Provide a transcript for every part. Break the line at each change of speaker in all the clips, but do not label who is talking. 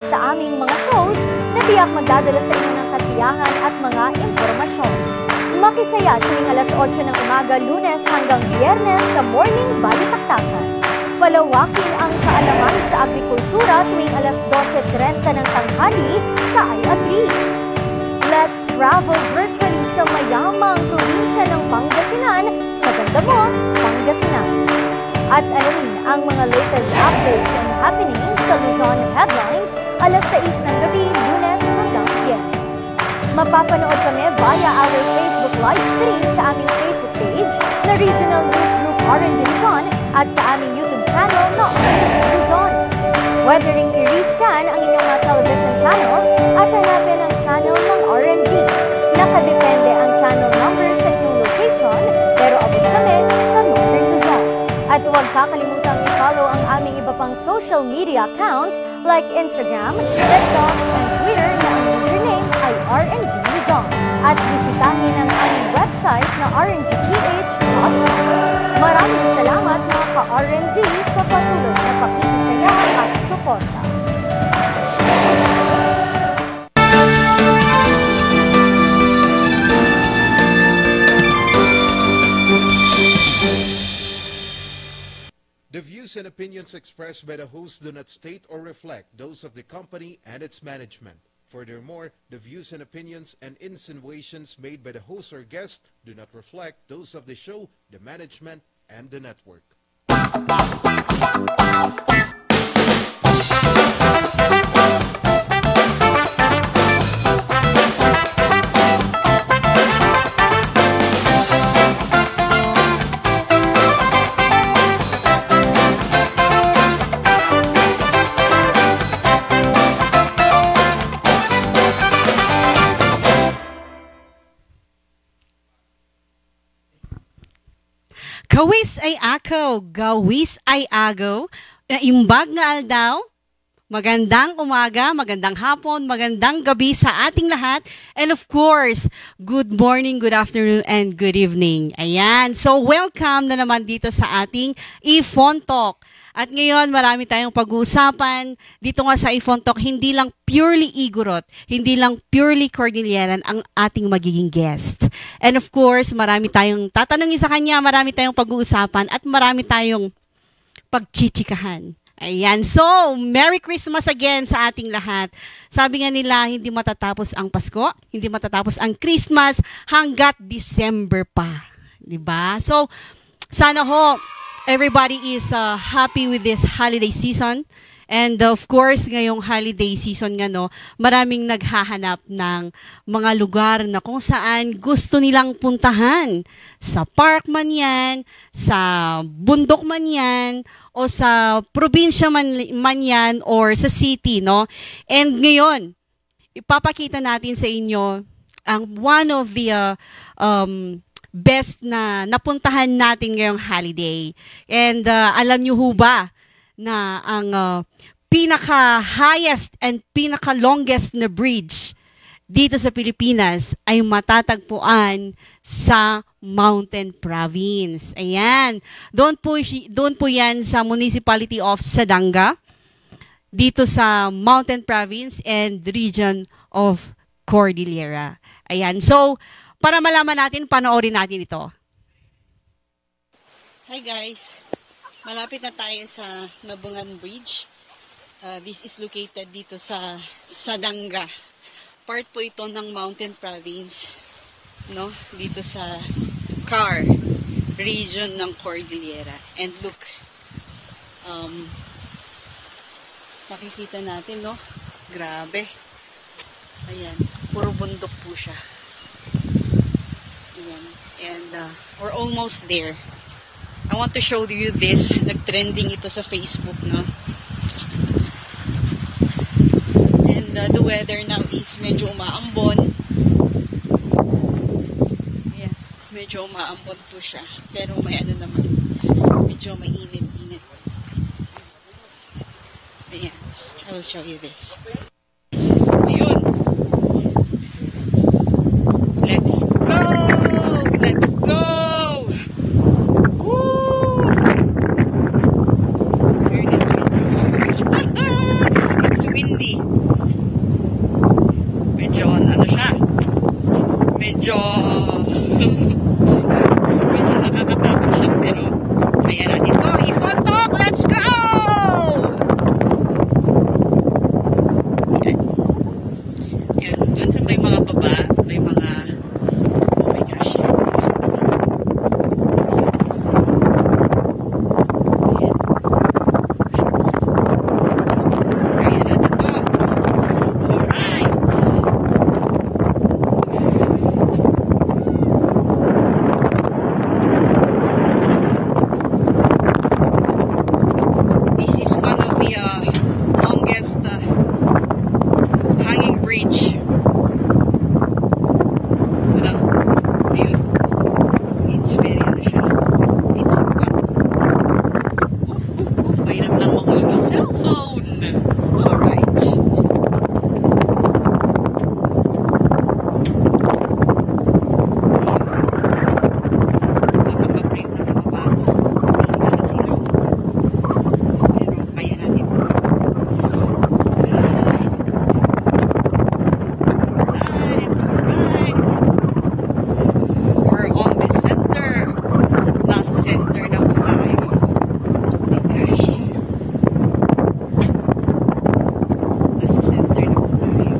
sa aming mga shows na tiyak magdadala sa inyo ng kasiyahan at mga impormasyon. Makisaya tuwing alas 8 ng umaga, Lunes hanggang Biyernes sa Morning Balitaktakan. Palawakin ang kaalaman sa agrikultura tuwing alas 12:30 ng tanghali sa Ayatri. Let's travel virtually sa mayamang probinsya ng Pangasinan sa Ganda Mo, Pangasinan. At alamin ang mga latest updates and happenings sa Luzon Headlines alas 6 ng gabi, Lunes hanggang Biyernes. Mapapanood kami via our Facebook live stream sa aming Facebook page na Regional News Group RNG Luzon at sa aming YouTube channel na RNG Luzon. Whether ring i-rescan ang inyong mga television channels at hanapin ang channel ng RNG. Nakadepende ang channel number sa inyong location pero abot kami sa Northern Luzon. At huwag kakalimutang i-follow ang aming iba pang social media accounts like Instagram, TikTok, and Twitter na ang username ay RNG Luzon. At bisitahin ang aming website na rngph.com. Maraming salamat mga ka-RNG sa patuloy na pakikisaya at suporta.
The views and opinions expressed by the host do not state or reflect those of the company and its management. Furthermore, the views and opinions and insinuations made by the host or guest do not reflect those of the show, the management, and the network.
Kawis ay ako, gawis ay agaw, imbag nga aldaw, magandang umaga, magandang hapon, magandang gabi sa ating lahat, and of course, good morning, good afternoon, and good evening. Ayan, so welcome na naman dito sa ating iPhone Talk. At ngayon, marami tayong pag-uusapan. Dito nga sa iPhone Talk, hindi lang purely Igorot, hindi lang purely Cordilleran ang ating magiging guest. And of course, marami tayong tatanungin sa kanya, marami tayong pag-uusapan, at marami tayong pagchichikahan. Ayan. So, Merry Christmas again sa ating lahat. Sabi nga nila, hindi matatapos ang Pasko, hindi matatapos ang Christmas hanggat December pa. Diba? So, sana ho, everybody is happy with this holiday season. And of course, ngayong holiday season nga no, maraming naghahanap ng mga lugar na kung saan gusto nilang puntahan. Sa park man yan, sa bundok man yan, o sa probinsya man yan, or sa city, no? And ngayon, ipapakita natin sa inyo ang one of the best na napuntahan natin ngayong holiday. And alam nyo ho ba na ang pinaka-highest and pinaka-longest na bridge dito sa Pilipinas ay matatagpuan sa Mountain Province. Ayan. Doon po yan sa Municipality of Sadanga, dito sa Mountain Province and Region of Cordillera. Ayan. So, para malaman natin, panoorin natin ito. Hi guys, malapit na tayo sa Nabungan Bridge. This is located dito sa Sadanga. Part po ito ng Mountain Province, no? Dito sa Car region ng Cordillera. And look, makikita natin, no? Grabe. Ayan, puro bundok po siya. And we're almost there. I want to show you this. Nag-trending ito sa Facebook, no? And the weather now is medyo umaambon. Yeah, medyo umaambon po siya. Pero may ano naman, medyo mainit-init. Ayan, I will show you this. Ayun. Let's go! Let's go! Woo! It's windy. medyo medyo nakakatakot siya, pero kaya natin to. I-photo! Let's go! Yan. Yan. Doon sa may mga baba, may mga, oh my gosh. Kaya natin to. Alright! This is one of the longest hanging bridge. Ano? Ayun. It's very ano siya. It's mahirap lang mahulog yung cellphone. Alright. Napaka-brave na mga bata. Hindi na sila. Pero kaya natin. Alright. We're on the center. Nasa center na po tayo. Oh my gosh. Nasa center na po tayo.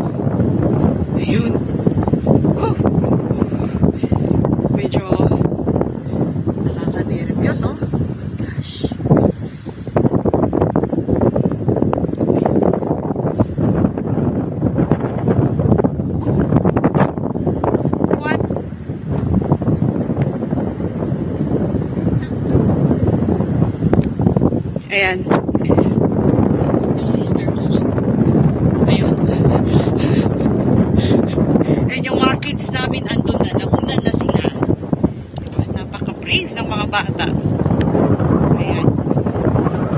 Ayun. Woo! Medyo nakaka-nervyos, oh. Gosh. What? Ayan. Yung sister ko. Ayun. Ayan yung mga kids namin andun na. Nauna na sila. Napaka-brave ng mga bata. Ayan.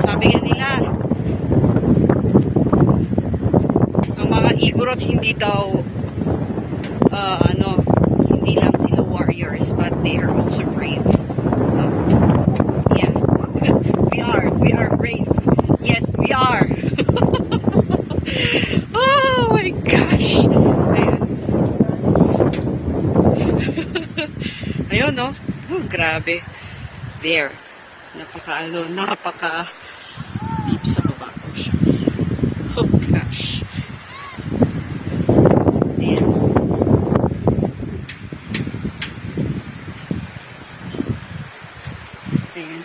Sabi nga nila, ang mga Igorot hindi daw hindi lang sila warriors, but they are also brave. Yeah. We are brave. Yes, we are. Oh my gosh. Ayun. Ayun, no? Oh, grabe. There. Napaka deep sa baba. Oh, shucks. Oh gosh. Ayan. Ayan.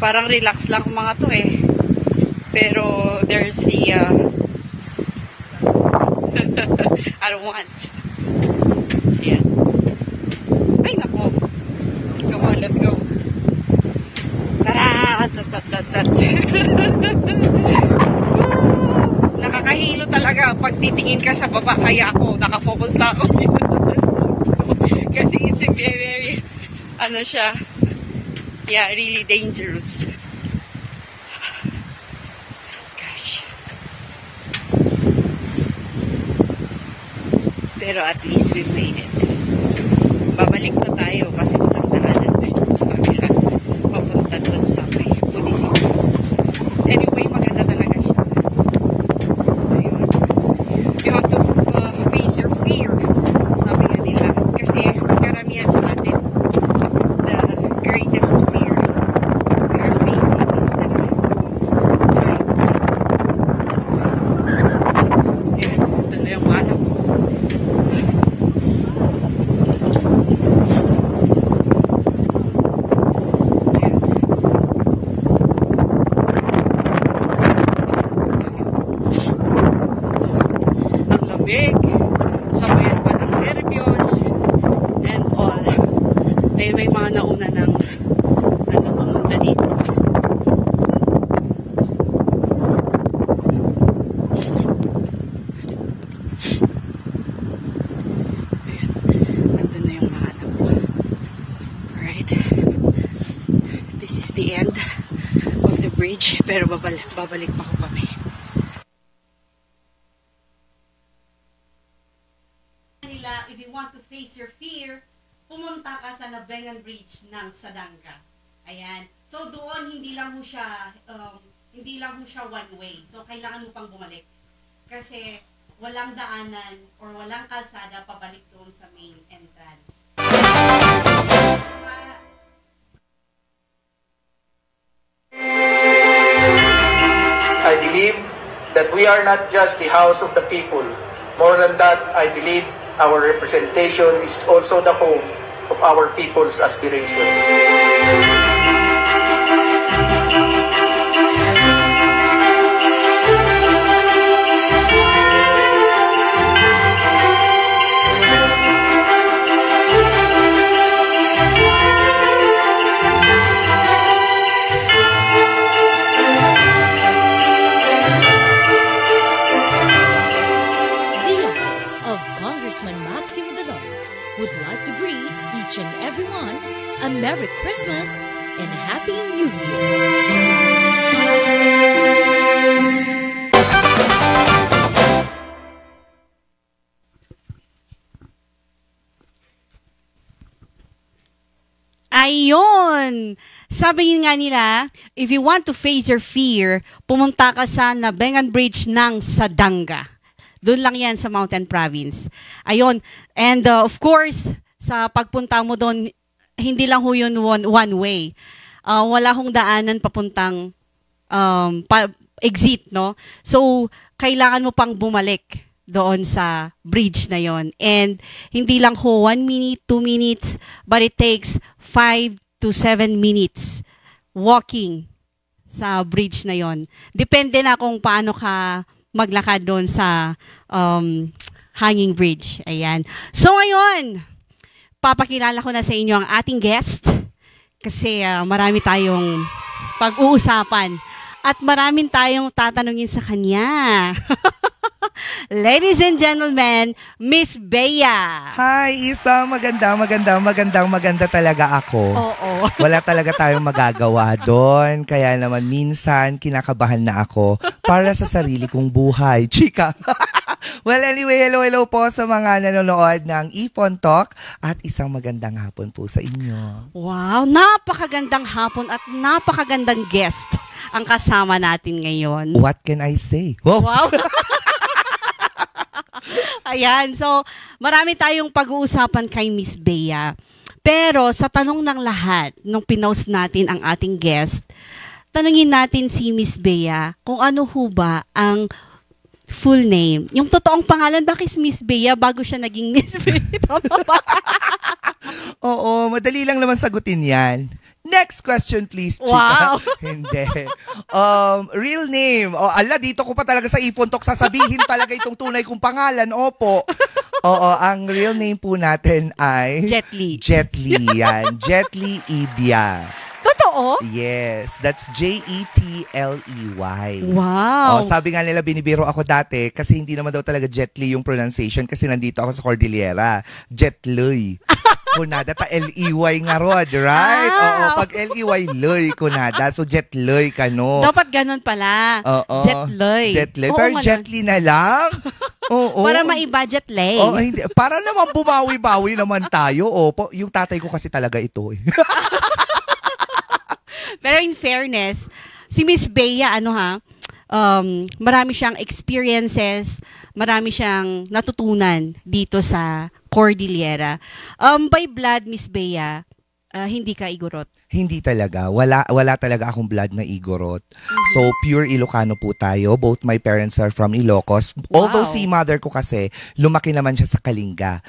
Parang relax lang ang mga to eh. Pero there's a I don't want. Ayan. Ay nako. Come on, let's go. Tara! Tat. Nakakahilo talaga pag titingin ka sa baba, kaya ako nakafocus lang ako dito sa cellphone ko. Kasi it's very ano siya, yeah, really dangerous. Gosh. Pero at least we made it. Babalik na tayo kasi walang daanan dito sa kabila. Papunta dun sa may munisipyo. Anyway, maganda talaga siya. Ayun. You have to face your fear. Sabi nga nila. Kasi karamihan sa atin, the greatest fear we are facing is the heights. Ayan. Ito na yung anak ko. Ang lamig, sabayan pa ng nervyos, and all. Ay may mga nauna ng pumunta dito. Ayan, nandun na yung mga anak ko. Alright. This is the end of the bridge, pero babalik pa ko kami. Nila, if you want to face your fear, pumunta ka sa Nabengan Bridge ng Sadanga. Ayan. So doon hindi lang mo siya one way. So kailangan mo pang bumalik. Kasi walang daanan or walang kalsada pabalik doon sa main entrance.
I believe that we are not just the house of the people. More than that, I believe our representation is also the home of our people's aspirations.
Congressman Maximo Dalon would like to greet each and everyone a Merry Christmas and Happy New Year.
Ayun! Sabi nga nila, if you want to face your fear, pumunta ka sa Nabengan Bridge ng Sadanga. Doon lang yan sa Mountain Province. Ayun. And of course, sa pagpunta mo doon, hindi lang ho yun one way. Wala hong daanan papuntang exit, no? So, kailangan mo pang bumalik doon sa bridge na yon. And hindi lang ho 1 minute, 2 minutes, but it takes 5 to 7 minutes walking sa bridge na yon. Depende na kung paano ka maglakad doon sa hanging bridge. Ayan. So ngayon, papakilala ko na sa inyo ang ating guest kasi marami tayong pag-uusapan at maraming tayong tatanungin sa kanya. Ladies and gentlemen, Miss Bea.
Hi, Isa. Maganda talaga ako.
Oo.
Wala talaga tayong magagawa doon. Kaya naman minsan kinakabahan na ako para sa sarili kong buhay. Chika! Well, anyway, hello po sa mga nanonood ng iPhone Talk at isang magandang hapon po sa inyo.
Wow, napakagandang hapon at napakagandang guest ang kasama natin ngayon.
What can I say? Wow!
Ayan, so marami tayong pag-uusapan kay Miss Bea. Pero sa tanong ng lahat, nung pinost natin ang ating guest, tanungin natin si Miss Bea kung ano ho ba ang full name. Yung totoong pangalan, bakit Miss Bea bago siya naging Miss Bea? Tama ba?
Oo, madali lang naman sagutin yan. Next question please, Chika.
Wow.
Hindi. Real name. Ala, dito ko pa talaga sa iPhone Talk sasabihin talaga itong tunay kong pangalan. Opo. Oo, ang real name po natin ay
Jet Li.
Jet Li yan. Jet Li Ibia.
Totoo?
Yes, that's J-E-T-L-E-Y.
Wow.
Sabi nga nila binibiro ako dati kasi hindi naman daw talaga Jet Li yung pronunciation kasi nandito ako sa Cordillera. Jet Li. Kunada ta L-E-Y nga rod, right? Oo, pag L-E-Y, Loy, kunada. So, Jet Loy ka, no?
Dapat ganun pala.
Oo.
Jet Loy.
Jet Loy.
Oo,
Pero
ganun.
Jet Li na lang. Oo.
Para maiba-jet lay.
Oo, hindi. Para naman bumawi-bawi naman tayo. Opo, yung tatay ko kasi talaga ito.
Pero in fairness, si Miss Bea, marami siyang experiences, marami siyang natutunan dito sa Cordillera. By blood, Miss Bea, hindi ka Igorot?
Hindi talaga. Wala talaga akong blood na Igorot. So, pure Ilocano po tayo. Both my parents are from Ilocos.
Wow.
Although si mother ko kasi, lumaki naman siya sa Kalinga.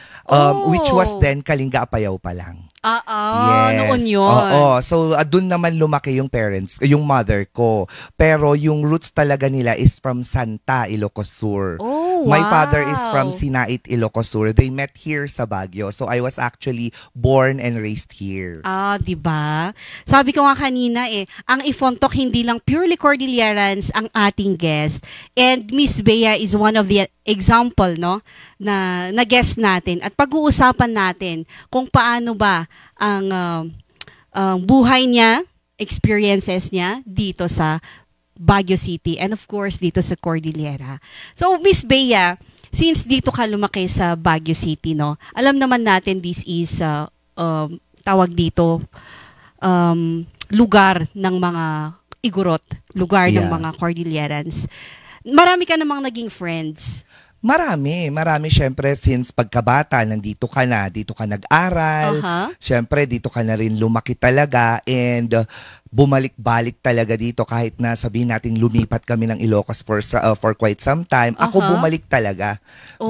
Which was then Kalinga Apayao pa lang.
Noon yun.
Oo. So, doon naman lumaki yung parents, yung mother ko. Pero yung roots talaga nila is from Santa, Ilocos Sur.
Oh, wow.
My father is from Sinait, Ilocos Sur. They met here sa Baguio. So, I was actually born and raised here.
Diba? Sabi ko nga kanina ang Iphone Talk hindi lang purely Cordillerans ang ating guest. And Miss Bea is one of the example, no, na guest natin. At pag-uusapan natin kung paano ba ang buhay niya, experiences niya dito sa Baguio City and of course dito sa Cordillera. So Miss Bea, since dito ka lumaki sa Baguio City, no, alam naman natin this is tawag dito lugar ng mga Igorot, lugar ng mga Cordillerans. Marami ka namang naging friends.
Marami syempre since pagkabata, dito ka nag-aral, syempre dito ka na rin lumaki talaga and bumalik-balik talaga dito kahit na sabihin natin lumipat kami ng Ilocos for quite some time. Ako bumalik talaga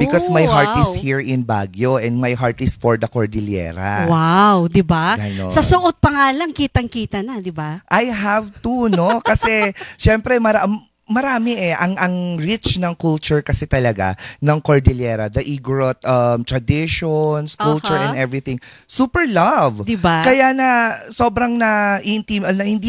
because my heart is here in Baguio and my heart is for the Cordillera.
Wow, 'di ba?
Ganon.
Sa suot pa nga lang kitang-kita na, 'di ba?
I have to, no? Kasi syempre marami ang rich ng culture kasi talaga ng Cordillera, the Igorot traditions, culture and everything. Super love.
Diba?
Kaya na sobrang hindi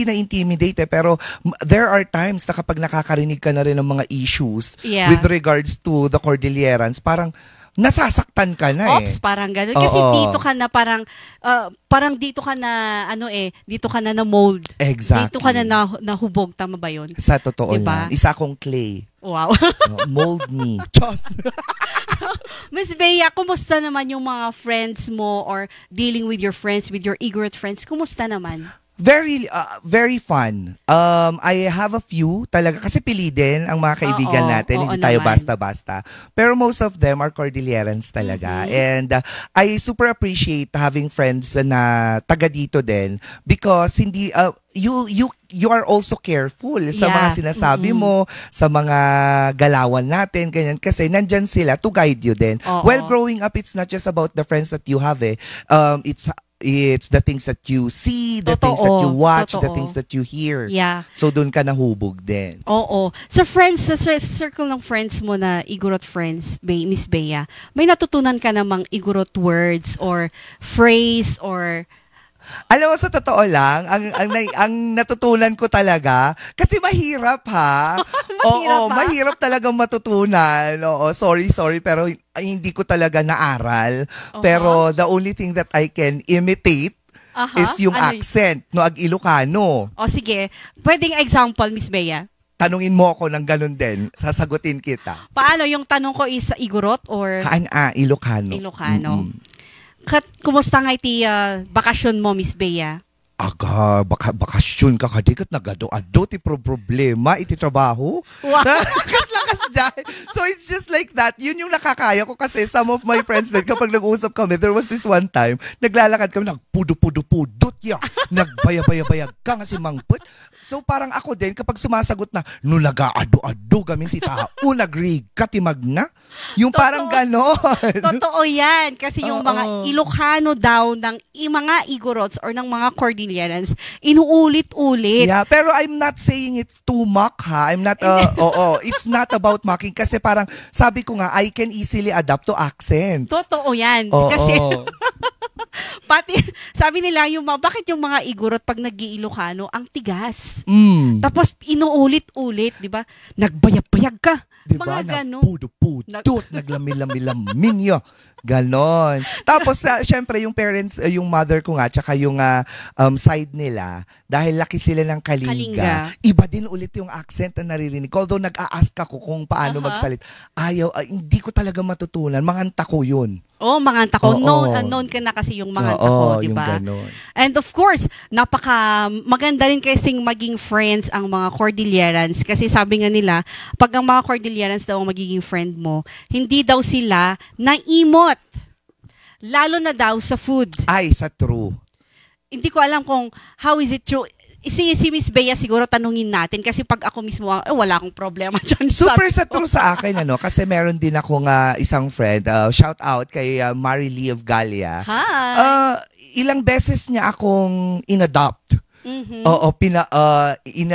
na intimidate pero there are times na kapag nakakarinig ka na rin ng mga issues with regards to the Cordillerans, parang nasasaktan ka na
Ops, parang gano'n. Kasi dito ka na parang dito ka na, dito ka na na-mold.
Exactly.
Dito ka na nahubog. Tama ba yun?
Sa totoo
diba?
lang. Isa akong clay.
Wow.
Mold me. Chos!
Miss Bea, kumusta naman yung mga friends mo or dealing with your friends, with your Igorot friends? Kumusta naman?
Very fun. I have a few talaga kasi pili din ang mga kaibigan natin, hindi tayo
naman.
basta-basta. Pero most of them are Cordillerans talaga. And I super appreciate having friends na taga dito din because hindi you are also careful sa mga sinasabi mo, sa mga galawan natin, ganyan. Kasi nandyan sila to guide you din. Well, growing up, it's not just about the friends that you have it's the things that you see, the things that you watch, the things that you hear.
Yeah.
So doon ka nahubog din.
Oo. Sa circle ng friends mo na Igorot friends, Miss Bea, may natutunan ka namang Igorot words or phrase or...
Alam mo, sa totoo lang, ang natutunan ko talaga, kasi mahirap ha. Mahirap talagang matutunan. Oo, sorry, pero hindi ko talaga naaral. Pero the only thing that I can imitate is yung accent, no, ag Ilocano.
O sige, pwedeng example, Miss Bea?
Tanungin mo ako ng ganun din, sasagutin kita.
Paano yung tanong ko is sa Igorot or?
Ilocano.
Ilocano. Kumusta nga iti bakasyon mo, Miss Bea?
Bakasyon ka kadikat nagado-ado ti problema iti trabaho.
Wow.
Lakas dyan. So it's just like that. Yun yung nakakaya ko kasi some of my friends din kapag nag-uusap kami, there was this one time, naglalakad kami, nagpudo-pudo-pudot ya. Nagbaya-baya-bayag ka nga si Mangput. So parang ako din, kapag sumasagot na, no nag-aado-ado gamin ti tao, nagrig katimag na. Yung parang ganon.
Totoo yan. Kasi yung mga Ilocano daw ng mga Igorots or ng mga Cordillerans, inuulit-ulit.
Yeah, pero I'm not saying it's to mock ha. I'm not, it's not about mocking kasi parang sabi ko nga, I can easily adapt to accents.
Totoo yan. Kasi, pati, sabi nila, bakit yung mga Igorot pag nag-Ilocano, ang tigas. Tapos, inuulit-ulit, di ba? Nagbayag-bayag ka.
Diba?
Mga
Nagpudo-pudot, naglamil-lamilaminyo. Ganon. Tapos, syempre, yung parents, yung mother ko nga, tsaka yung side nila, dahil laki sila ng Kalinga, iba din ulit yung accent na naririnig. Although nag-a-ask ako kung paano magsalit. Hindi ko talaga matutunan. Manganta ko yun.
Manganta ko. Known ka na kasi yung manganta ko, di ba? And of course, maganda rin kasing maging friends ang mga Cordillerans kasi sabi nga nila, pag ang mga Cordillerans daw ang magiging friend mo, hindi daw sila naimot. Lalo na daw sa food.
Ay, sa true.
Hindi ko alam kung how is it true. Si Miss Bea siguro tanungin natin kasi pag ako mismo, wala akong problema dyan.
Super sa true sa akin, kasi meron din akong isang friend, shout out kay Marilee of Galia.
Hi!
Ilang beses niya akong inadopt.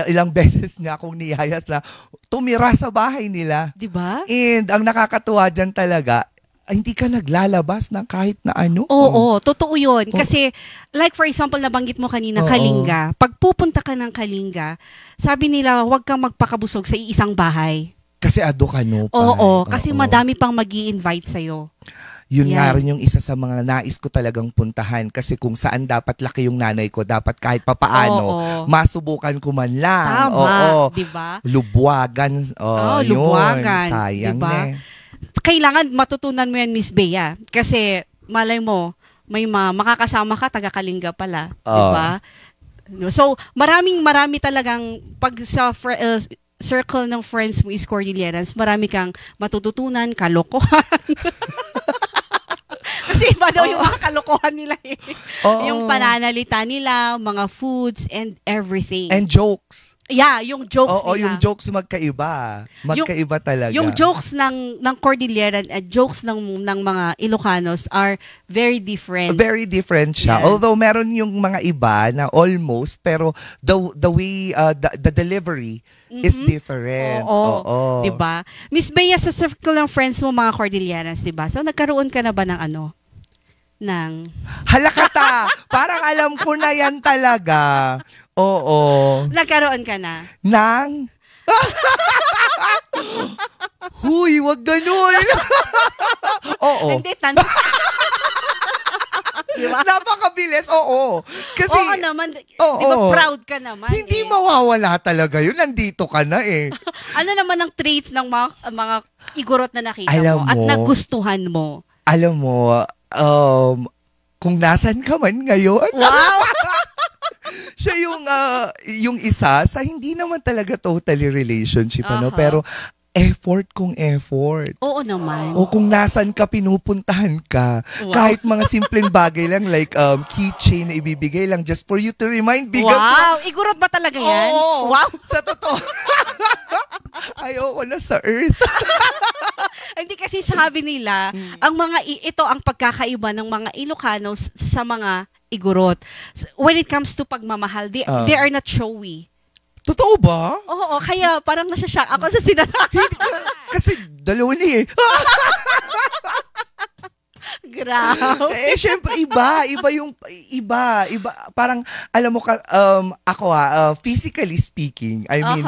Ilang beses niya akong niyayas na tumira sa bahay nila.
Diba?
And ang nakakatuwa dyan talaga, hindi ka naglalabas ng kahit na ano.
Oo, totoo yun. Kasi, like for example, nabanggit mo kanina, Kalinga. Pag pupunta ka ng Kalinga, sabi nila, huwag kang magpakabusog sa isang bahay.
Kasi ado ka no.
Kasi madami pang mag-i-invite sa'yo.
Yun nga rin yung isa sa mga nais ko talagang puntahan. Kasi kung saan dapat laki yung nanay ko, dapat kahit papaano, masubukan ko man lang.
Tama, diba?
Lubwagan.
Lubwagan.
Sayang
diba? Kailangan matutunan mo yan, Miss Bea. Kasi, malay mo, may makakasama ka, taga-Kalinga pala. Diba? So, marami talagang, pag sa circle ng friends mo is Cordillerans, marami kang matututunan, kalokohan. Kasi iba daw yung mga kalokohan nila eh. Yung pananalita nila, mga foods, and everything.
And jokes.
Yeah, yung jokes
Oo,
nila.
yung jokes magkaiba. Magkaiba talaga.
Yung jokes ng Cordilleran at jokes ng mga Ilocanos are very different.
Very different siya.
Yeah.
Although meron yung mga iba na almost, pero the way, the delivery is different.
Oo. Diba? Miss Bea, sa circle ng friends mo, mga Cordillerans, diba? So, nagkaroon ka na ba ng
Halakata! Parang alam ko na yan talaga. Oo.
Nagkaroon ka na?
Huy, wag ganun. Oo.
Hindi, diba?
Napakabilis, oo. Kasi,
oo naman. Diba proud ka naman?
Hindi mawawala talaga yun. Nandito ka na eh.
Ano naman ang traits ng mga igorot na nakita
Alam
mo at
mo,
nagustuhan mo?
Alam mo, kung nasan ka man ngayon.
Wow!
Siya yung isa sa hindi naman talaga totally relationship, pero effort kung effort.
Oo naman.
O kung nasan ka, pinupuntahan ka.
Wow.
Kahit mga simpleng bagay lang like keychain na ibibigay lang just for you to remind.
Wow! Igorot ba talaga yan?
Oo!
Wow!
Sa totoo. Ayoko na sa earth.
Hindi kasi sabi nila, ito ang pagkakaiba ng mga Ilocanos sa mga Igorot. When it comes to pagmamahal, they are not showy.
Totoo ba?
Oo, kaya parang nasya-shock ako sa sinasabi.
Kasi dalawa niya eh.
Grabe.
Syempre iba parang alam mo ako physically speaking, I mean,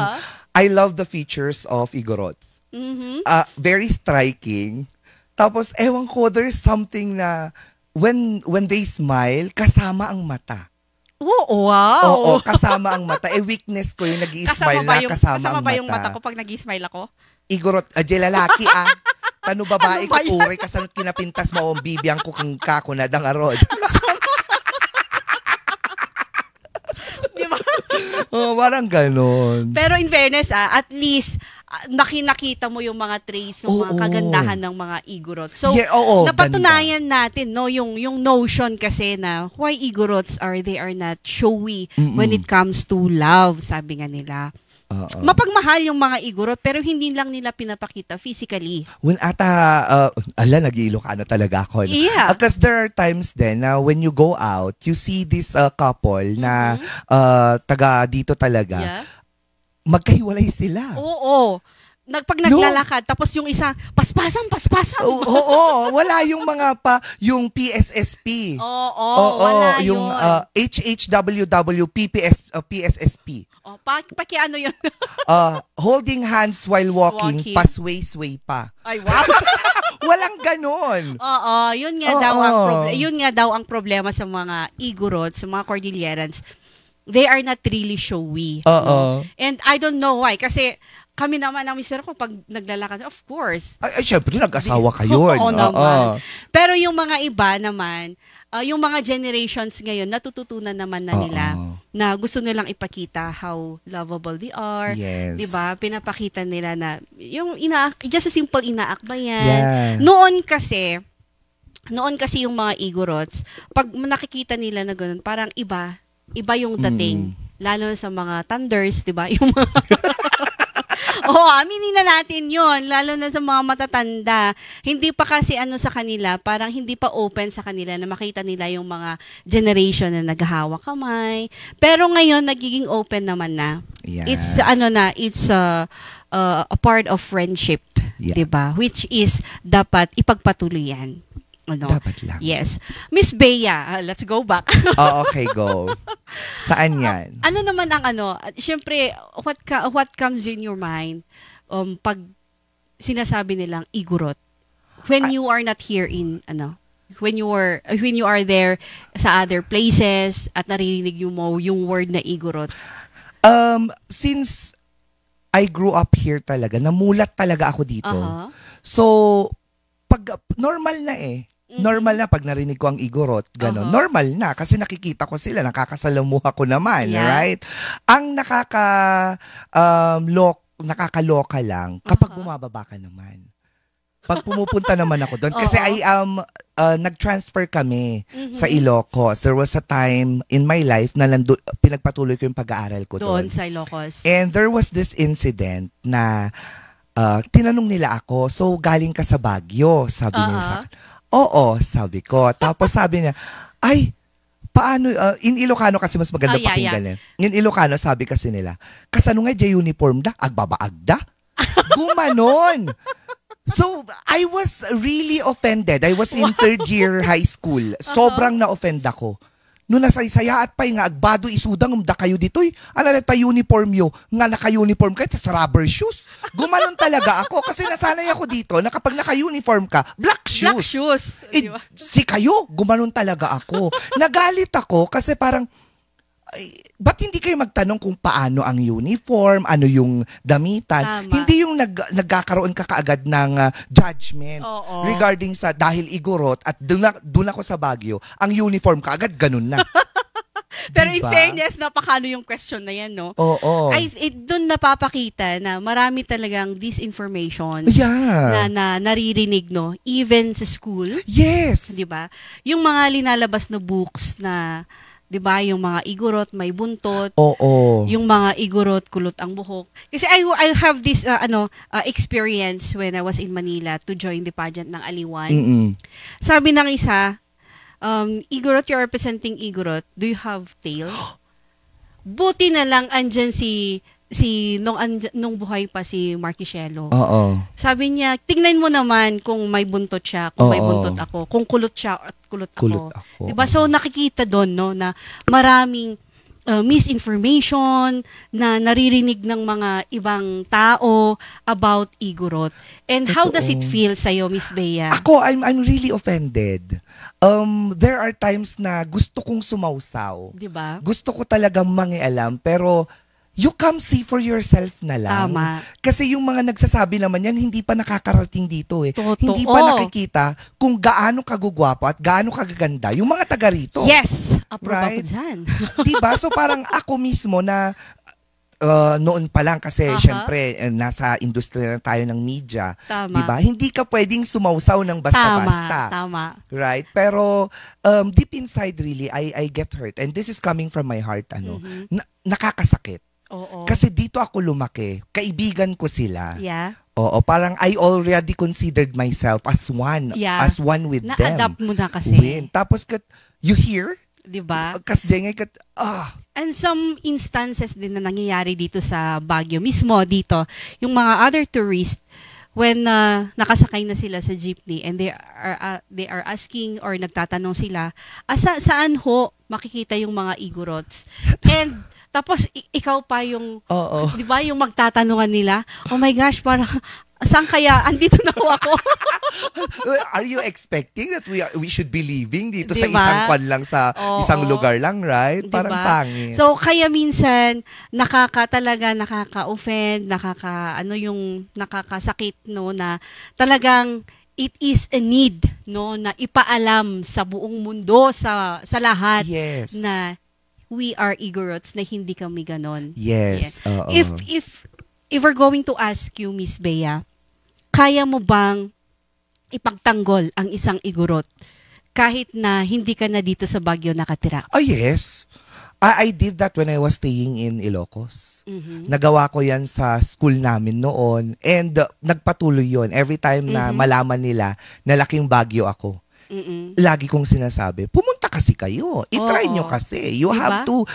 I love the features of Igorots. Very striking. Tapos ewan ko, there's something na when they smile, kasama ang mata.
Oh, wow.
Oo, kasama ang mata. Weakness ko yung nag-i-smile na kasama ang mata.
Kasama ba yung mata ko pag nag-i-smile ako?
Igorot, lalaki Tano babae ka turay kasanot kinapintas mo ang bibiyang ko kang kako na dangarod.
Di ba?
Parang ganon.
Pero in fairness, at least, nakita mo yung mga traits ng mga kagandahan ng mga Igorot. So, napatunayan natin, no, yung notion kasi na why Igorots they are not showy when it comes to love, sabi nga nila. Mapagmahal yung mga Igorot pero hindi lang nila pinapakita physically.
When nag-Iilocano talaga ako. No?
Yeah.
Because there are times then na when you go out, you see this couple na taga dito talaga.
Yeah.
Magkahiwalay sila.
Oo. Pag naglalakad, tapos yung isa, paspasan.
Oo, wala yung yung PSSP.
Oo, wala
yung HHWW PSSP.
Pakiano yun?
Holding hands while walking. Pasway-sway pa.
Ay, wow.
Walang ganon.
Oo, yun nga daw ang problema sa mga Igorots, sa mga Cordillerans. They are not really showy. No? And I don't know why. Kasi kami naman ang mister ko pag naglalakad, of course.
Ay syempre, nag-asawa kayo.
Oo naman. Pero yung mga iba naman, yung mga generations ngayon, natututunan naman na nila na gusto nilang ipakita how lovable they are.
Yes.
Diba? Pinapakita nila na yung just a simple inaak ba yan?
Yeah.
Noon kasi yung mga Igorots, pag nakikita nila na gano'n, parang iba yung dating. Lalo sa mga thunders, diba? Yung mga aminin na natin yon, lalo na sa mga matatanda. Hindi pa kasi sa kanila, parang hindi pa open sa kanila na makita nila yung mga generation na naghahawak kamay. Pero ngayon, nagiging open naman na.
Yes.
It's a part of friendship, diba? Which is dapat ipagpatuloy yan.
Dapat lang.
Yes. Miss Bea, let's go back.
Okay, go. Saan yan?
Ano naman ang syempre, what comes in your mind pag sinasabi nilang Igorot? When you are not here in, when you are there sa other places at naririnig mo yung word na Igorot?
Since I grew up here talaga, namulat talaga ako dito. So, pag normal na normal na pag narinig ko ang Igorot, gano'n. Normal na kasi nakikita ko sila, nakakasalamuha ko naman, right? Ang nakakaloka lang kapag bumababa ka naman. Pag pumupunta naman ako doon. Kasi nag-transfer kami sa Ilocos. There was a time in my life na pinagpatuloy ko yung pag-aaral ko doon.
Doon sa Ilocos.
And there was this incident na tinanong nila ako, so galing ka sa Baguio? Sabi niya sa akin. Oo, sabi ko. Tapos sabi niya, ay, paano, in Ilocano kasi mas maganda pakinggan. In Ilocano, sabi kasi nila, kasano nga uniform da? Agbabaag da? Gumanon! So, I was really offended. I was in third year high school. Sobrang na-offend ako. Noong nasaysaya at pa'y nga, agbado isudang umda kayo dito'y. Alalata uniform yo. Nga naka-uniform kayo, tas rubber shoes. Gumanon talaga ako kasi nasanay ako dito na kapag naka-uniform ka, black shoes.
Black shoes.
Si kayo, gumanon talaga ako. Nagalit ako kasi parang, ba't hindi kayo magtanong kung paano ang uniform, ano yung damitan?
Tama.
Hindi yung nagkakaroon ka kaagad ng judgment regarding sa dahil igorot at doon ako sa Baguio, ang uniform kaagad ganun na.
Pero
diba?
in fairness, napakano yung question na yan, no?
Oo.
Doon napapakita na marami talagang disinformation na naririnig, no? Even sa school.
Yes.
Di ba? Yung mga linalabas na books na 'di ba, yung mga igorot may buntot, yung mga igorot kulot ang buhok. Kasi I have this experience when I was in Manila to join the pageant ng Aliwan. Sabi ng isa, igorot, you're representing igorot, do you have tail? Buti na lang andyan nung buhay pa si Marquisiello. Sabi niya, tingnan mo naman kung may buntot siya, kung may buntot ako, kung kulot siya at kulot ako. Diba? So nakikita doon, no, na maraming misinformation na naririnig ng mga ibang tao about igorot. And how does it feel sa'yo, Miss Bea?
Ako, I'm really offended. There are times na gusto kong sumausaw.
Diba?
Gusto ko talagang mangialam, pero you come see for yourself na lang.
Tama.
Kasi yung mga nagsasabi naman yan, hindi pa nakakarating dito eh.
Totoo.
Hindi pa nakikita kung gaano kagugwapo at gaano kagaganda yung mga taga rito.
Yes! Approve
right?
ako dyan.
Diba? So parang ako mismo na noon pa lang kasi syempre nasa industriya na tayo ng media.
Tama.
Diba? Hindi ka pwedeng sumausaw ng basta-basta.
Tama.
Right? Pero deep inside really, I get hurt. And this is coming from my heart. Nakakasakit. Kasi dito ako lumaki. Kaibigan ko sila.
Yeah.
Oo, parang I already considered myself as one.
Yeah.
As one with them.
Na-adapt mo na kasi.
Tapos you hear?
Diba? And some instances din na nangyayari dito sa Baguio. Mismo dito, yung mga other tourists, when nakasakay na sila sa jeepney and they are asking or nagtatanong sila, saan ho makikita yung mga igorots? And tapos ikaw pa yung, di ba, yung magtatanungan nila, oh my gosh, parang, saan kaya? Andito na ho ako.
Are you expecting that we should be leaving dito
diba?
Sa isang kwan lang, sa isang lugar lang, right?
Diba?
Parang pangit.
So, kaya minsan, nakaka-offend, nakakasakit, no, na talagang, it is a need, no, na ipaalam sa buong mundo, sa lahat, na we are igorots, na hindi kami ganon.
Yes.
Yeah. If we're going to ask you, Miss Bea, kaya mo bang ipagtanggol ang isang igorot kahit na hindi ka na dito sa Baguio nakatira?
Oh, yes. I did that when I was staying in Ilocos. Nagawa ko yan sa school namin noon and nagpatuloy yon every time na malaman nila na laking Baguio ako. Lagi kong sinasabi, pumunta kasi kayo. I-try nyo kasi. You have to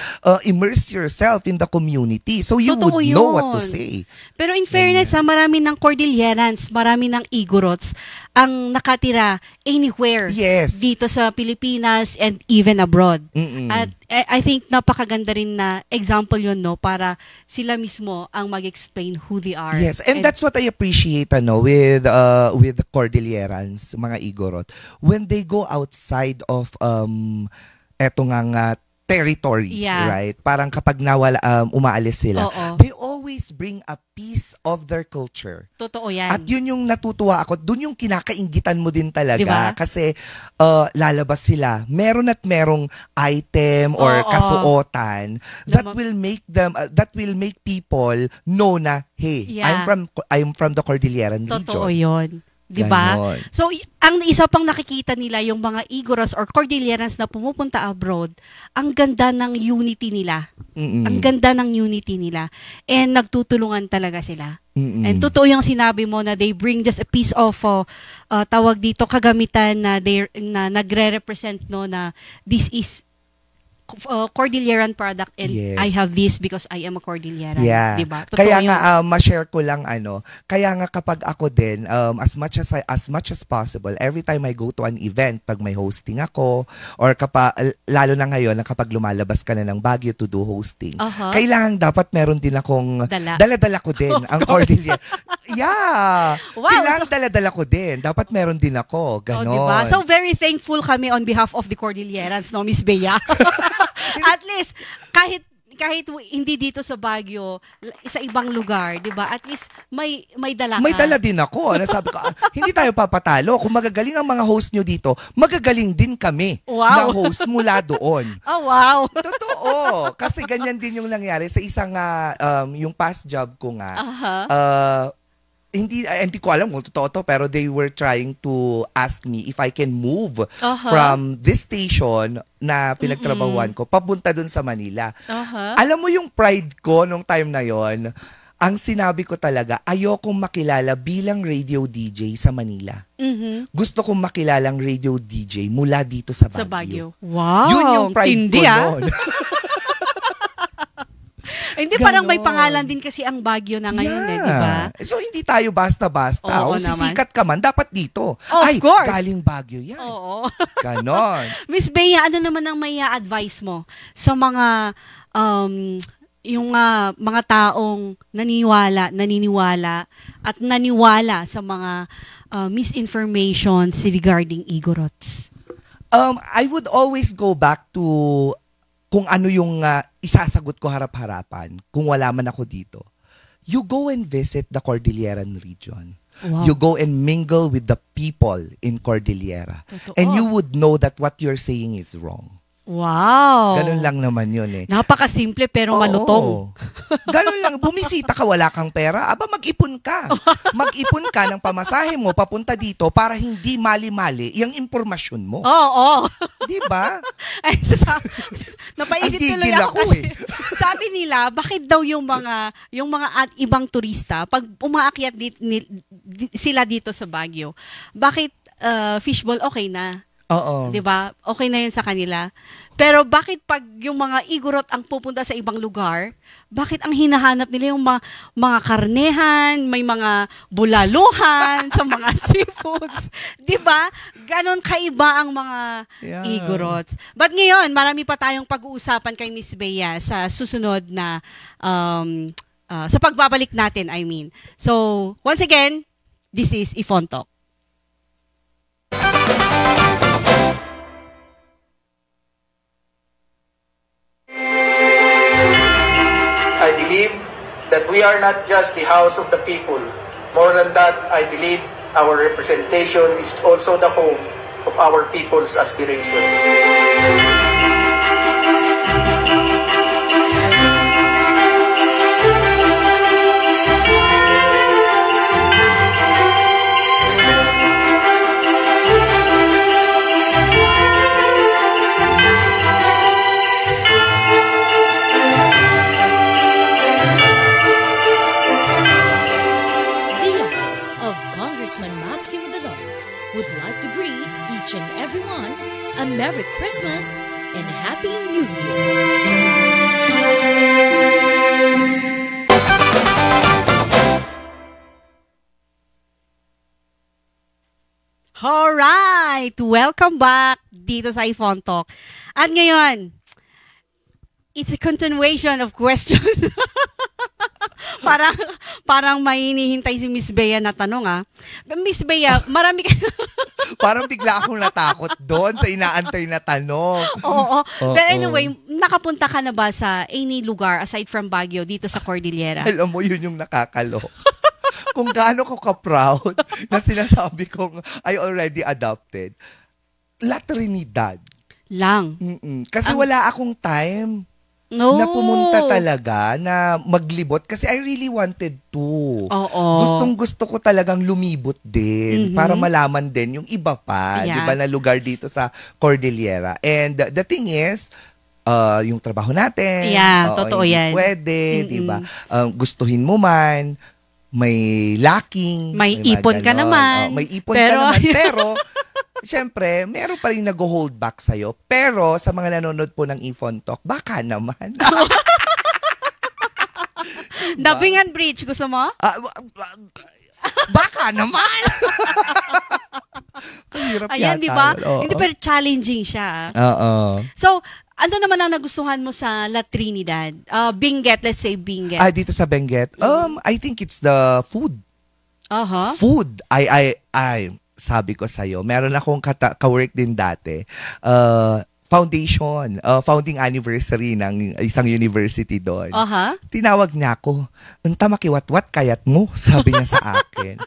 immerse yourself in the community so you would know what to say.
Pero in fairness, marami ng Cordillerans, marami ng igorots ang nakatira anywhere dito sa Pilipinas and even abroad. At I think napakaganda rin na example yun, no, para sila mismo ang mag-explain who they are.
Yes, and that's what I appreciate with the Cordillerans, mga igorot. When they go outside of eto nga territory,
Yeah.
right? Parang kapag nawala, umaalis sila,
Oo.
they always bring a piece of their culture.
Totoo yan.
At yun yung natutuwa ako, dun yung kinakainggitan mo din talaga.
Diba?
Kasi lalabas sila, meron at merong item or
Oo.
kasuotan that will make them, that will make people know na, hey,
Yeah.
I'm from the Cordilleran
Totoo
region.
yun. Diba?
Ganon.
So, ang isa pang nakikita nila, yung mga Igoros or Cordillerans na pumupunta abroad, ang ganda ng unity nila.
Mm-mm.
Ang ganda ng unity nila. And nagtutulungan talaga sila.
Mm-mm.
And totoo yung sinabi mo na they bring just a piece of tawag dito kagamitan na nagre-represent no na this is Cordilleran product and
Yes.
I have this because I am a Cordilleran.
Yeah.
Diba? Totoo
Kaya
yun.
nga ma-share ko lang kaya nga kapag ako din as much as possible every time I go to an event pag may hosting ako or lalo na ngayon na kapag lumalabas ka na ng Baguio to do hosting. Kailangan dapat meron din akong dala-dala ko din ang Cordillera. Yeah.
Wow,
Kailangan dala-dala ko din. Dapat meron din ako. Ganon.
Diba? So very thankful kami on behalf of the Cordillerans, no, Miss Bea. At least kahit hindi dito sa Baguio, sa ibang lugar, 'di ba? At least may dala ka.
May dala din ako. Sabi ko, hindi tayo papatalo. Kung magagaling ang mga host nyo dito, magagaling din kami na host mula doon.
Oh, wow.
Totoo. Kasi ganyan din yung nangyari sa isang yung past job ko nga. Hindi ko alam kung totoo to, pero they were trying to ask me if I can move from this station na pinagtrabahuan ko papunta dun sa Manila. Alam mo yung pride ko nung time na yon, ang sinabi ko talaga, ayokong makilala bilang radio DJ sa Manila. Gusto kong makilalang radio DJ mula dito sa Baguio.
Wow.
Yun yung pride ko noon.
Hindi, parang may pangalan din kasi ang Baguio na ngayon, di ba?
So, hindi tayo basta-basta. O sisikat ka man, dapat dito.
Of course.
Galing Baguio yan.
Oo.
Ganon.
Miss Bea, ano naman ang may advice mo sa mga yung mga taong naniniwala at naniwala sa mga misinformations regarding Igorots?
I would always go back to kung ano yung isasagot ko harap-harapan kung wala man ako dito. You go and visit the Cordilleran region.
Wow.
You go and mingle with the people in Cordillera.
Totoo.
And you would know that what you're saying is wrong.
Wow.
Ganun lang naman yun eh.
Napakasimple pero malutong.
Ganun lang. Bumisita ka, wala kang pera. Aba, mag-ipon ka. Mag-ipon ka ng pamasahe mo papunta dito para hindi mali-mali yung impormasyon mo.
Oo.
Diba?
Ay, napaisip tuloy ako kasi sabi nila, bakit daw yung mga at ibang turista, pag umaakyat sila dito sa Baguio, bakit fishball okay na?
Oo.
'Di ba? Okay na 'yun sa kanila. Pero bakit pag yung mga Igorot ang pupunta sa ibang lugar, bakit ang hinahanap nila yung mga karnehan, may mga bulaluhan, sa mga seafoods, 'di ba? Ganon kaiba ang mga Igorots. But ngayon, marami pa tayong pag-uusapan kay Miss Bea sa susunod na sa pagbabalik natin, I mean. So, once again, this is Ifon Talk.
I believe that we are not just the house of the people. More than that, I believe our representation is also the home of our people's aspirations.
Would like to greet each and everyone a Merry Christmas and a Happy New Year.
Alright! Welcome back dito sa Ifon Talk. At ngayon, it's a continuation of questions. parang may hinihintay si Miss Bea na tanong Miss Bea, marami
Parang bigla akong natakot doon sa inaantay na tanong.
Oo. But anyway, nakapunta ka na ba sa any lugar aside from Baguio dito sa Cordillera?
Alam mo, yun yung nakakalok. Kung gaano ko ka-proud na sinasabi kong I already adopted. La Trinidad.
Lang.
Kasi wala akong time na pumunta talaga, na maglibot. Kasi I really wanted to.
Oo.
Gustong-gusto ko talagang lumibot din para malaman din yung iba pa, di ba, na lugar dito sa Cordillera. And the thing is, yung trabaho natin,
totoo yan.
Pwede, di ba? Gustuhin mo man, may lacking.
May ipon ka naman.
May ipon ka naman. Pero, siyempre, meron pa rin nag-hold back sa'yo. Pero, sa mga nanonood po ng Ifon Talk, baka naman.
Dabingan Bridge, gusto mo?
Baka naman.
Ayan, di ba? Hindi, pero challenging siya.
Oo.
So, ano naman ang nagustuhan mo sa La Trinidad? Benguet, let's say Benguet.
Dito sa Benguet, I think it's the food. Food. Sabi ko sa'yo, meron akong ka-work din dati. Foundation, founding anniversary ng isang university doon. Tinawag niya ako, "Unta makiwat-wat kayat mo," sabi niya sa akin.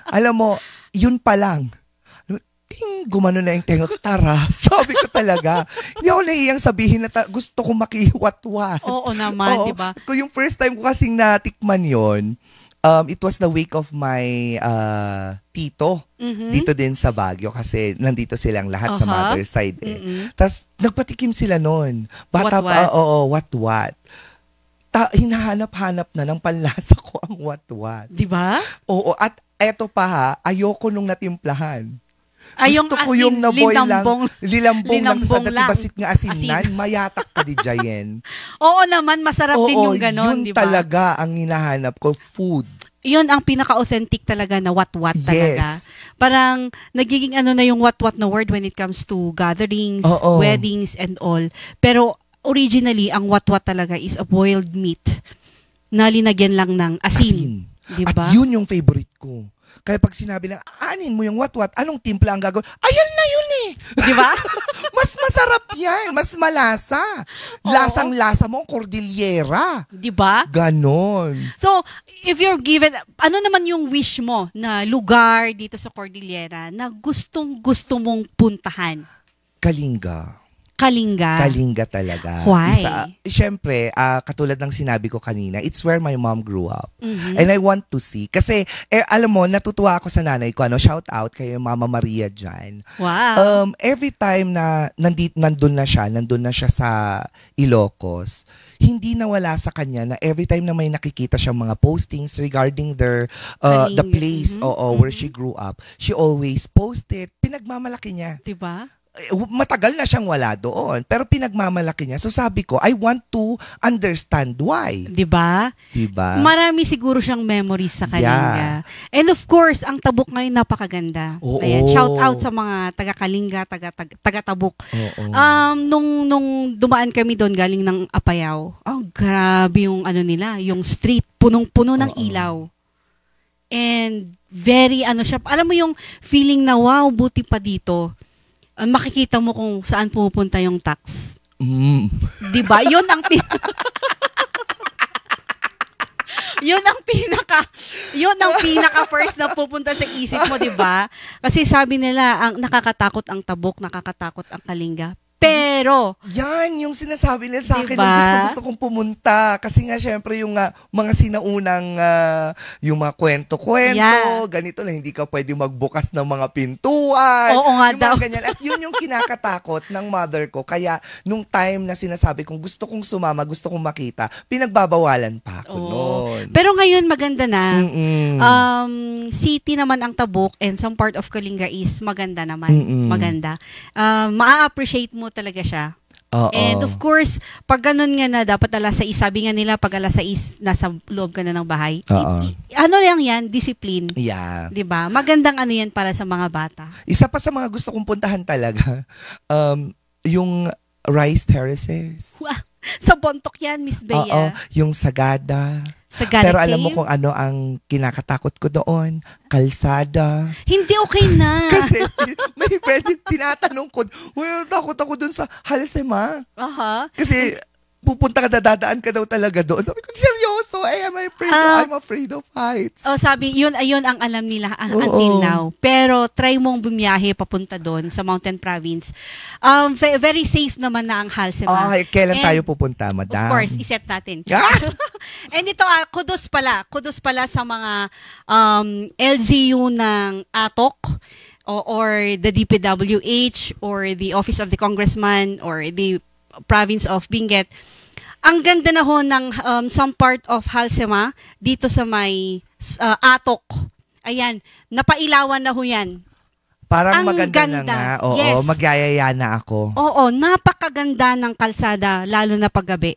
Alam mo, yun pa lang. Gumano na yung tenga, tara. Sabi ko talaga. Hindi ako nahihiyang sabihin na gusto ko makiwat-wat.
Oo naman, di ba?
Yung first time ko kasing natikman yon, it was the wake of my tito. Dito din sa Baguio kasi nandito silang lahat sa mother side Tapos nagpatikim sila noon. Bata pa, what-what. Hinahanap-hanap na ng panlasa ko ang what-what.
Di ba?
Oo, at eto pa ayoko nung natimplahan.
Gusto
ko yung naboy lilambong lang sa datibasit nga
Asin.
asinan, mayatak ka di Jayen.
Oo naman, masarap din yung ganon, di ba?
Yun talaga ang hinahanap ko, food.
Yun ang pinaka-authentic talaga na what-what talaga. Parang nagiging na yung what-what na word when it comes to gatherings, weddings, and all. Pero originally, ang what-what talaga is a boiled meat na linagyan lang ng asin. Diba?
At yun yung favorite ko. Kaya pag sinabi lang, anin mo yung what-what, anong timpla ang gagawin? Ayan na yun eh!
Di ba?
Mas masarap yan. Mas malasa. Lasang-lasa mo ang Cordillera.
Di ba?
Ganon.
So, if you're given, ano naman yung wish mo na lugar dito sa Cordillera na gustong-gusto mong puntahan?
Kalinga.
Kalinga
talaga.
Why?
Siyempre, katulad ng sinabi ko kanina, it's where my mom grew up. And I want to see. Kasi, alam mo, natutuwa ako sa nanay ko. Shout out kay Mama Maria dyan.
Wow.
Every time na nandun na siya sa Ilocos, hindi nawala sa kanya na every time na may nakikita siyang mga postings regarding the place where she grew up, she always posted. Pinagmamalaki niya.
Diba?
Matagal na siyang wala doon, pero pinagmamalaki niya. So sabi ko, I want to understand why.
Diba? Marami siguro siyang memories sa Kalinga. And of course, ang Tabuk ngayon napakaganda. Ayan, shout out sa mga taga-Kalinga, taga-Tabuk. Nung dumaan kami doon galing ng Apayao, grabe yung nila, yung street, punong-puno ng ilaw. And very siya, alam mo yung feeling na wow, buti pa dito. Makikita mo kung saan pupunta yung tax. Diba? Yun ang pinaka first na pupunta sa isip mo, diba? Kasi sabi nila, ang nakakatakot ang Tabuk, nakakatakot ang Kalinga. Pero,
yan yung sinasabi nila sa akin,
diba?
gusto kong pumunta. Kasi nga, syempre, yung mga sinaunang, yung mga kwento-kwento, ganito na hindi ka pwede magbukas ng mga pintuan.
Oo nga daw.
Ganyan. At yun yung kinakatakot ng mother ko. Kaya, nung time na sinasabi kong gusto kong sumama, gusto kong makita, pinagbabawalan pa ako noon.
Pero ngayon, maganda na. City naman ang Tabuk and some part of Kalinga is maganda naman. Maganda. Ma-appreciate mo talaga siya. And of course, pag ganun nga na dapat alas 6, sabi nga nila pag alas 6 nasa loob ka na ng bahay. Ano lang yan? Discipline.
Yeah.
'Di ba? Magandang yan para sa mga bata.
Isa pa sa mga gusto kong puntahan talaga, yung rice terraces.
Sa Bontoc yan, Miss
Oo,
Bea.
yung Sagada.
Sagada
Pero alam mo
Cave?
kung ano ang kinakatakot ko doon? Kalsada.
Hindi okay na.
Kasi may friend, tinatanong ko, well, takot ako doon sa Halsema.
Aha.
Kasi pupunta ka, dadaan ka daw talaga doon. Sabi ko, seryoso, I'm afraid of heights.
Oh, sabi, ayun ang alam nila
Oo.
until now. Pero try mong bumiyahe papunta doon sa Mountain Province. Very safe naman na ang Halsema.
Kailan
And,
tayo pupunta, madam?
Of course, iset natin.
Ah!
And ito, kudos pala sa mga LGU ng ATOC or the DPWH or the Office of the Congressman or the Province of Benguet. Ang ganda na ho ng some part of Halsema dito sa may ATOC. Ayan, napailawan na ho yan.
Parang
Ang
maganda na
ganda.
nga. Oo,
Yes.
magyayaya na ako.
Oo, napakaganda ng kalsada, lalo na paggabi.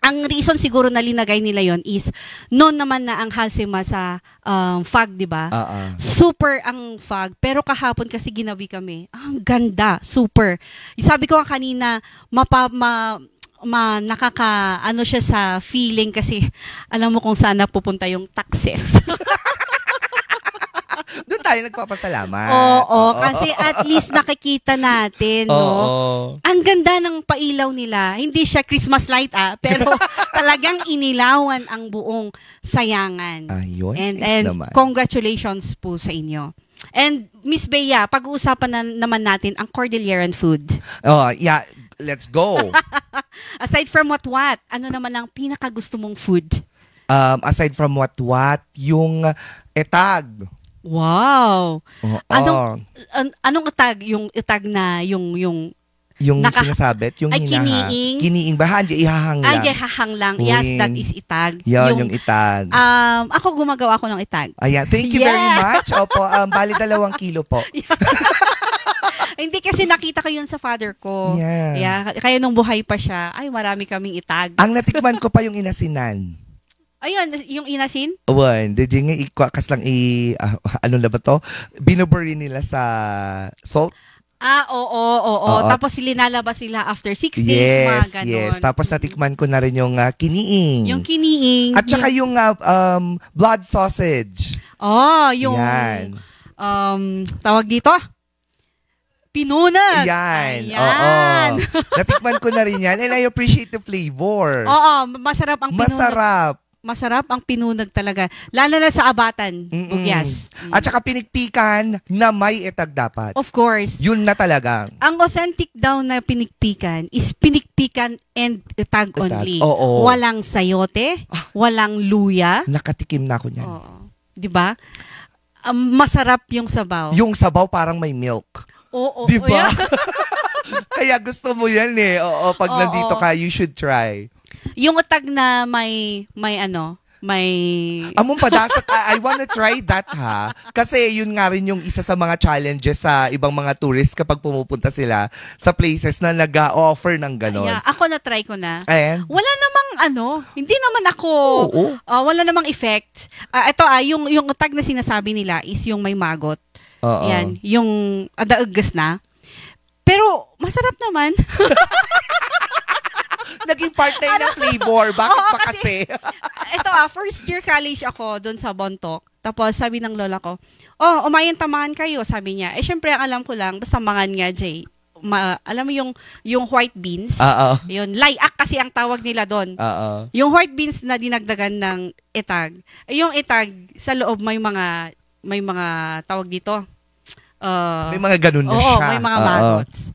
Ang reason siguro na linagay nila yon is noon naman na ang Halsema sa fog, di ba? Super ang fog. Pero kahapon kasi ginabi kami. Ang ganda, super. Sabi ko nga kanina, nakaka siya sa feeling kasi alam mo kung saan napupunta yung taxes.
Doon tayo nagpapasalamat.
Oo, kasi at least nakikita natin, no?
Oo.
Ang ganda ng pailaw nila. Hindi siya Christmas light, pero talagang inilawan ang buong Sayangan.
Ayun,
And
naman.
congratulations po sa inyo. And Miss Bea, pag-uusapan naman natin ang Cordilleran food.
Oh, yeah, let's go.
Aside from what, ano naman ang pinakagusto mong food?
Aside from what, yung etag.
Wow.
Oo.
Anong itag? Yung itag na yung
Yung sinasabit, yung
ay,
hinaha.
kiniing.
Kiniing ba? Hindi, ihahang lang.
Ay, hahang lang. Yes, that is itag.
Yan, yung itag.
Ako gumagawa ko ng itag.
Ayan, thank you very much. Opo, bali 2 kilo po.
Hindi kasi nakita ko yun sa father ko.
Yeah.
Kaya nung buhay pa siya, ay marami kaming itag.
Ang natikman ko pa yung inasinan.
Ayun, yung inasin?
Hindi nga, kas lang ano na ba to? Binubury nila sa salt.
Oo. Tapos linalabas sila after 6 days, mga ganon.
Yes. Tapos natikman ko na rin yung kiniing.
Yung kiniing.
At saka yung blood sausage.
Yung
Yan.
tawag dito? Pinunag.
Ayan.
Ayan.
Oo. Natikman ko na rin yan. And I appreciate the flavor.
Oo, masarap ang pinunag. Masarap ang pinunag talaga. Lalo na sa abatan, bugyas.
At saka pinikpikan na may etag dapat.
Of course.
Yun na talaga.
Ang authentic daw na pinikpikan is pinikpikan and etag only.
Oo.
Walang sayote, walang luya.
Nakatikim na ako niyan.
Oo. 'Di ba? Masarap yung sabaw.
Yung sabaw parang may milk.
Oo.
Di ba?
Yeah.
Kaya gusto mo yan eh. Oo, pag nandito ka, you should try.
Yung utag na may
Among padasat, I wanna try that ha. Kasi yun nga rin yung isa sa mga challenges sa ibang mga tourists kapag pumupunta sila sa places na nag-offer ng ganon.
Yeah, ako na-try ko na.
And?
Wala namang hindi naman ako, wala namang effect. Ito yung utag na sinasabi nila is yung may magot. Yan, yung adaugas na. Pero masarap naman.
Naging part na yun ng flavor. Bakit pa kasi?
Ito first year college ako doon sa Bontoc. Tapos sabi ng lola ko, umayan tamangan kayo, sabi niya. Syempre ang alam ko lang, basta mangan nga, Jay. Alam mo yung white beans? Yun, layak kasi ang tawag nila doon. Yung white beans na dinagdagan ng etag. Yung etag, sa loob may mga tawag dito.
May mga ganun na siya.
Oo, may mga maggots.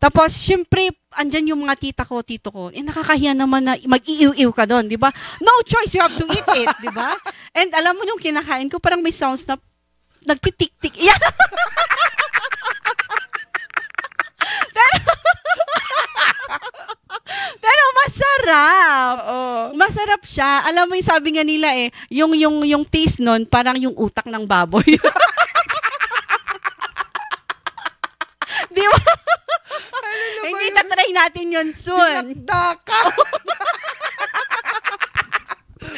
Tapos, syempre, andyan yung mga tito ko. Nakakahiya naman na mag-iiw-iw ka doon, di ba? No choice, you have to eat it, di ba? And alam mo yung kinakain ko, parang may sounds na nagtitik-tik. Yan. Pero masarap. Masarap siya. Alam mo yung sabi nga nila yung taste nun, parang yung utak ng baboy. Di ba? Hindi na-try natin yun soon.
Dinakdaka.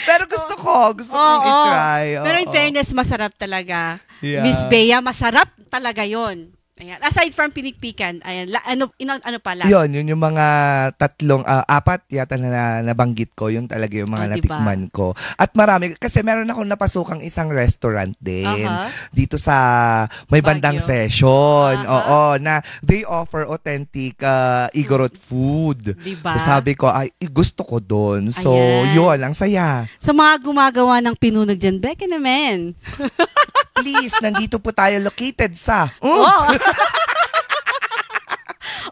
Pero gusto kong i-try.
Pero in fairness, masarap talaga.
Yeah.
Miss Bea, masarap talaga yon. Ayan. Aside from pinikpikan, ayan, ano pa lang?
Yun yung mga apat yata na nabanggit ko. Yun talaga yung mga
Diba?
natikman ko. At marami, kasi meron akong napasukang isang restaurant din. Dito sa may bandang
Baguio.
session. Oo, na they offer authentic Igorot food.
Diba?
So, sabi ko, ay, gusto ko doon. So,
Ayan.
yun, ang saya.
Sa mga gumagawa ng pinunog dyan, Becca naman.
Please, nandito po tayo located sa...
Oh.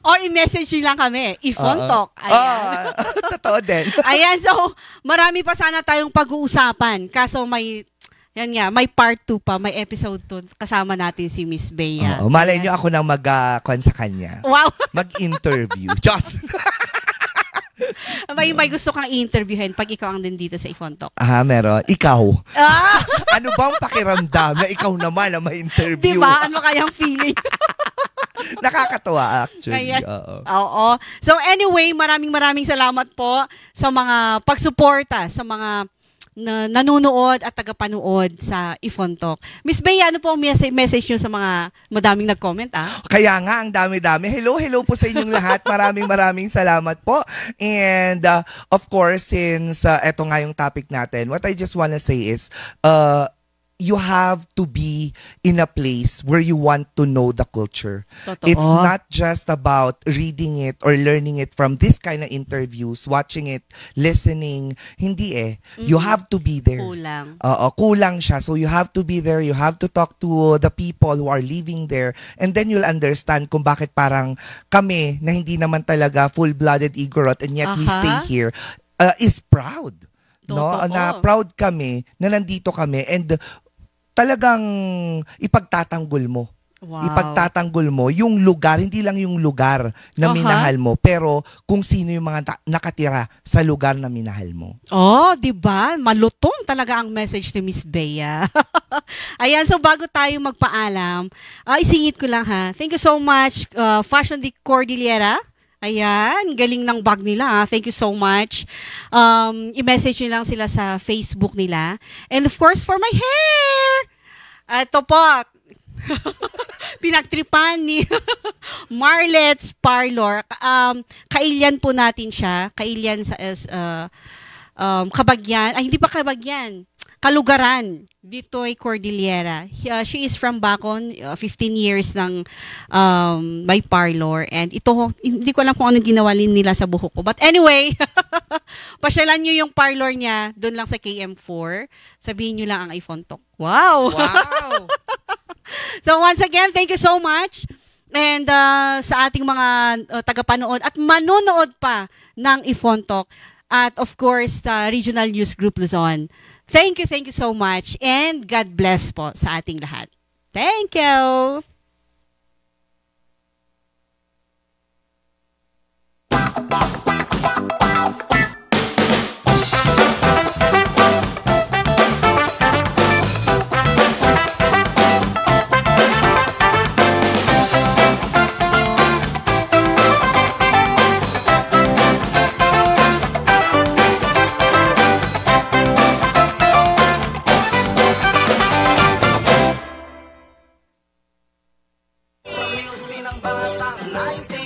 Or i-message nyo lang kami. Ifontok. Ayan.
Totoo din.
Ayan, so marami pa sana tayong pag-uusapan. Kaso may part 2 pa, may episode 2. Kasama natin si Miss Bea.
Malay nyo ako nang mag-con sa kanya.
Wow.
Mag-interview. Just...
may gusto kang i-interviewin pag ikaw ang nandito sa Ifontok.
Meron. Ikaw.
Ah!
Ano bang pakiramdam na ikaw naman ang ma-interview?
Diba? Ano kayang feeling?
Nakakatawa actually.
Kaya, oo. So anyway, maraming salamat po sa mga pagsuporta, sa mga nanonood at tagapanood sa Ifontok. Miss Bea, ano po ang message nyo sa mga madaming nag-comment?
Kaya nga, ang dami-dami. Hello po sa inyong lahat. Maraming salamat po. And of course, since eto nga yung topic natin, what I just wanna say is, you have to be in a place where you want to know the culture.
Totoo.
It's not just about reading it or learning it from this kind of interviews, watching it, listening. Hindi eh. You have to be there.
Kulang.
Kulang siya. So you have to be there. You have to talk to the people who are living there. And then you'll understand kung bakit parang kami na hindi naman talaga full-blooded Igorot and yet we stay here is proud. No?
Totoo.
Na proud kami na nandito kami and talagang ipagtatanggol mo.
Wow.
Ipagtatanggol mo yung lugar, hindi lang yung lugar na minahal mo, pero kung sino yung mga nakatira sa lugar na minahal mo.
Oh, di ba? Malutong talaga ang message ni Miss Bea. Ayan, so bago tayo magpaalam, isingit ko lang ha. Thank you so much, Fashion de Cordillera. Ayan, galing ng bag nila. Thank you so much. I-message nyo lang sila sa Facebook nila. And of course, for my hair! Ito po, pinagtripan ni Marlet's Parlor. Kailian po natin siya. Kailian sa Kabagyan. Ay, hindi pa Kabagyan. Kalugaran. Dito ay Cordillera. She is from Bacon, 15 years ng may parlor. And ito, hindi ko alam kung anong ginawa nila sa buhok ko. But anyway, pasyalan nyo yung parlor niya doon lang sa KM4. Sabihin nyo lang ang Ifontok. Wow!
Wow!
So once again, thank you so much. And sa ating mga tagapanood at manonood pa ng Ifontok. At of course, Regional News Group Luzon. Thank you so much. And God bless po sa ating lahat. Thank you!
Sa music ng batang 19